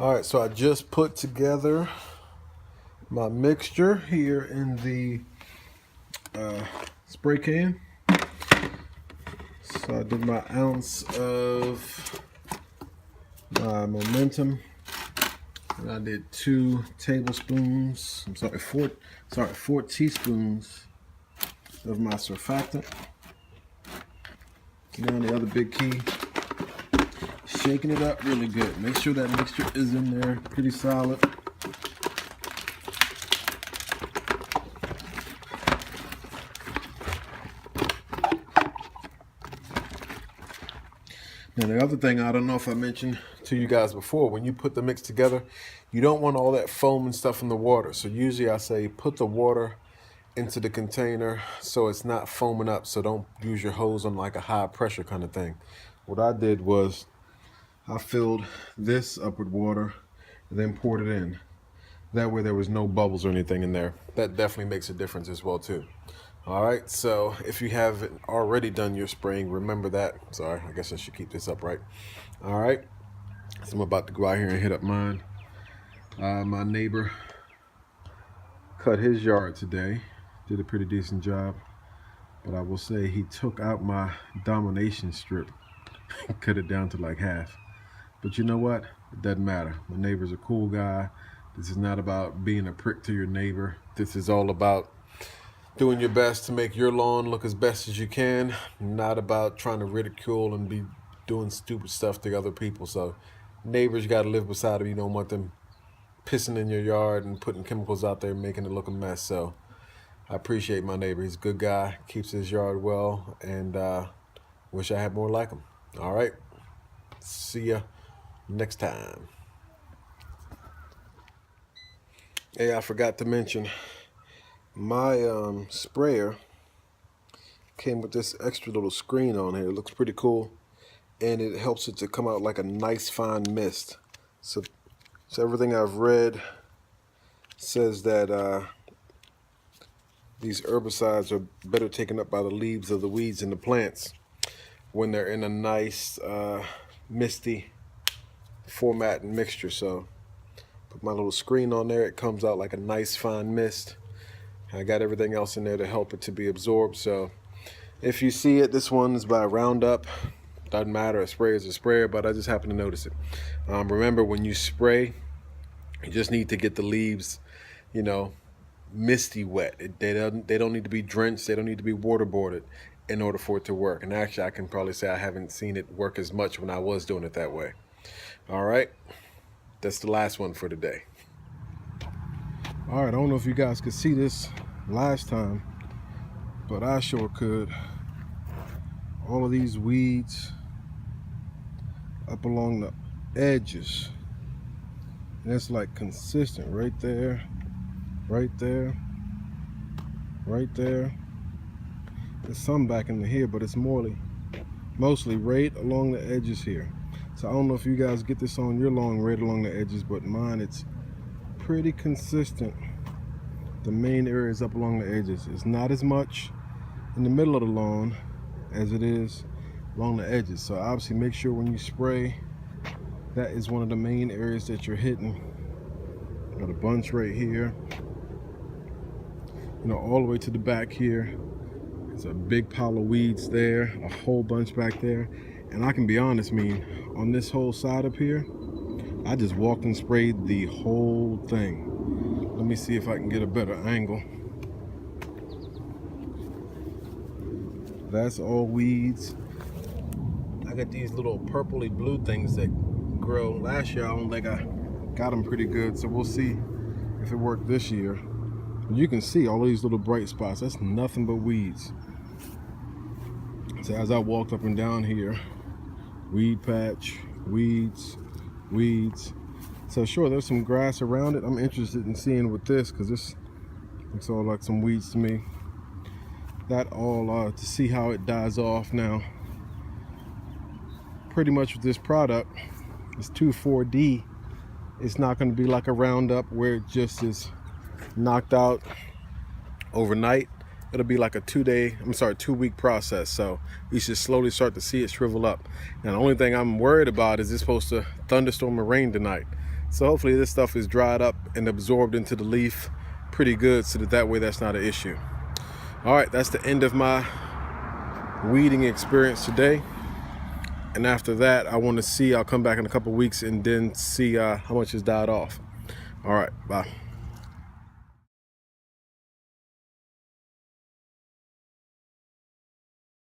All right, so I just put together my mixture here in the spray can. So I did my ounce of my Momentum, and I did 2 tablespoons. Four teaspoons of my surfactant. Now the other big key, shaking it up really good. Make sure that mixture is in there pretty solid. Now the other thing, I don't know if I mentioned to you guys before, when you put the mix together, you don't want all that foam and stuff in the water. So usually I say put the water into the container so it's not foaming up. So don't use your hose on like a high pressure kind of thing. What I did was I filled this up with water and then poured it in. That way there was no bubbles or anything in there. That definitely makes a difference as well too. All right, so if you haven't already done your spraying, remember that. Sorry, I guess I should keep this up right. All right, so I'm about to go out here and hit up mine. My neighbor cut his yard today. Did a pretty decent job. But I will say he took out my domination strip and cut it down to like half. But you know what? It doesn't matter. My neighbor's a cool guy. This is not about being a prick to your neighbor. This is all about doing your best to make your lawn look as best as you can, not about trying to ridicule and be doing stupid stuff to other people. So neighbors, you got to live beside them. You don't want them pissing in your yard and putting chemicals out there and making it look a mess. So I appreciate my neighbor. He's a good guy, keeps his yard well, and wish I had more like him. All right, see ya next time. Hey, I forgot to mention, my sprayer came with this extra little screen on here. It looks pretty cool, and it helps it to come out like a nice fine mist. So everything I've read says that these herbicides are better taken up by the leaves of the weeds and the plants when they're in a nice misty format and mixture. So put my little screen on there, it comes out like a nice fine mist. I got everything else in there to help it to be absorbed. So if you see it, this one is by Roundup. Doesn't matter, a sprayer is a sprayer, but I just happen to notice it. Remember, when you spray, you just need to get the leaves, you know, misty wet. They don't need to be drenched. They don't need to be waterboarded in order for it to work. And actually, I can probably say I haven't seen it work as much when I was doing it that way. All right, that's the last one for today. All right, I don't know if you guys could see this last time, but I sure could. All of these weeds up along the edges, and it's like consistent right there, right there, right there. There's some back into here, but it's mostly right along the edges here. So I don't know if you guys get this on your lawn right along the edges, but mine, it's pretty consistent. The main areas up along the edges. It's not as much in the middle of the lawn as it is along the edges. So obviously make sure when you spray, that is one of the main areas that you're hitting. Got a bunch right here, you know, all the way to the back here. There's a big pile of weeds there, a whole bunch back there. And I can be honest, on this whole side up here, I just walked and sprayed the whole thing. Let me see if I can get a better angle. That's all weeds. I got these little purpley blue things that grow. Last year I don't think I got them pretty good, so we'll see if it worked this year. You can see all these little bright spots. That's nothing but weeds. So as I walked up and down here, weed patch, weeds, weeds. So sure, there's some grass around it. I'm interested in seeing with this, because this looks all like some weeds to me. That all to see how it dies off now. Pretty much with this product, it's 2,4-D. It's not going to be like a Roundup where it just is knocked out overnight. It'll be like a 2-week process. So you should slowly start to see it shrivel up. Now the only thing I'm worried about is it's supposed to thunderstorm and rain tonight. So hopefully this stuff is dried up and absorbed into the leaf pretty good, so that way that's not an issue. All right, that's the end of my weeding experience today. And after that, I'll come back in a couple weeks and then see how much is died off. All right, bye.